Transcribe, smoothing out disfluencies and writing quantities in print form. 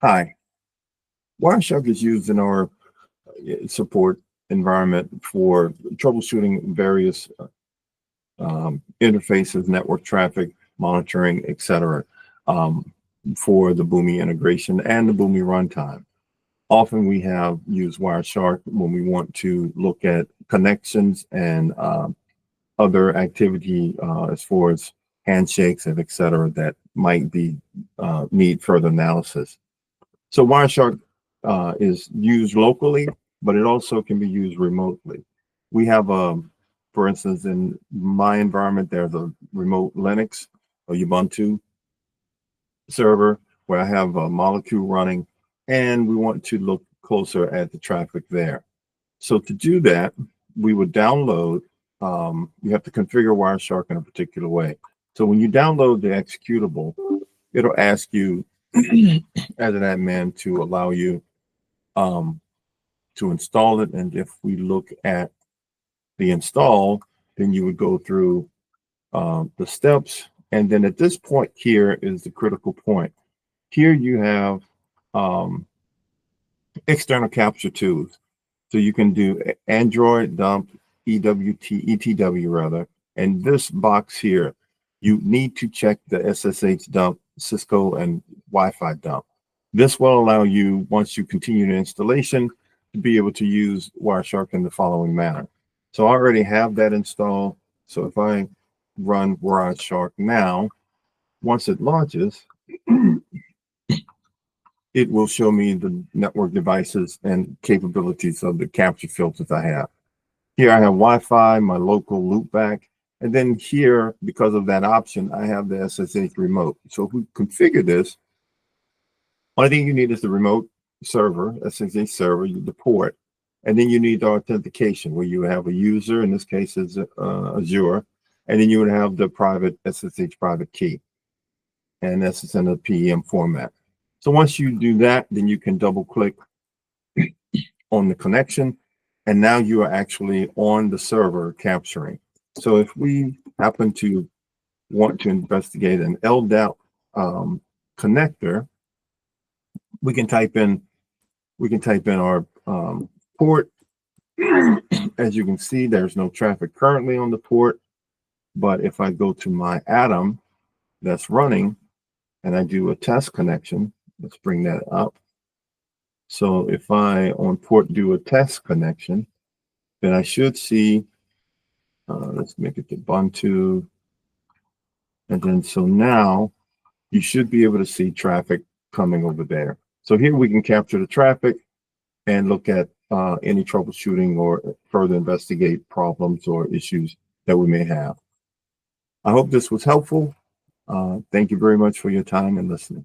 Hi, Wireshark is used in our support environment for troubleshooting various interfaces, network traffic, monitoring, etc. Um, for the Boomi integration and the Boomi runtime. Often we have used Wireshark when we want to look at connections and other activity as far as handshakes and etc. that might be need further analysis. So Wireshark is used locally, but it also can be used remotely. We have, for instance, in my environment, there's a remote Linux or Ubuntu server where I have a molecule running, and we want to look closer at the traffic there. So to do that, we would download, you have to configure Wireshark in a particular way. So when you download the executable, it'll ask you as an admin to allow you to install it. And if we look at the install, then you would go through the steps. And then at this point here is the critical point. Here you have external capture tools. So you can do Android dump, ETW rather. And this box here, you need to check the SSH dump, Cisco and Wi-Fi dump. This will allow you, once you continue the installation, to be able to use Wireshark in the following manner. So I already have that installed. So if I run Wireshark now, once it launches, it will show me the network devices and capabilities of the capture filters I have. Here I have Wi-Fi, my local loopback, and then here, because of that option, I have the SSH remote. So if we configure this, only thing you need is the remote server, SSH server, the port, and then you need the authentication where you have a user, in this case is Azure, and then you would have the private SSH private key, and that's in a PEM format. So once you do that, then you can double click on the connection, and now you are actually on the server capturing. So if we happen to want to investigate an LDAP connector, we can type in our port. As you can see, there's no traffic currently on the port, but if I go to my Atom that's running and I do a test connection, let's bring that up. So if I on port do a test connection, then I should see, let's make it to Ubuntu. And then so now you should be able to see traffic coming over there. So here we can capture the traffic and look at any troubleshooting or further investigate problems or issues that we may have. I hope this was helpful. Thank you very much for your time and listening.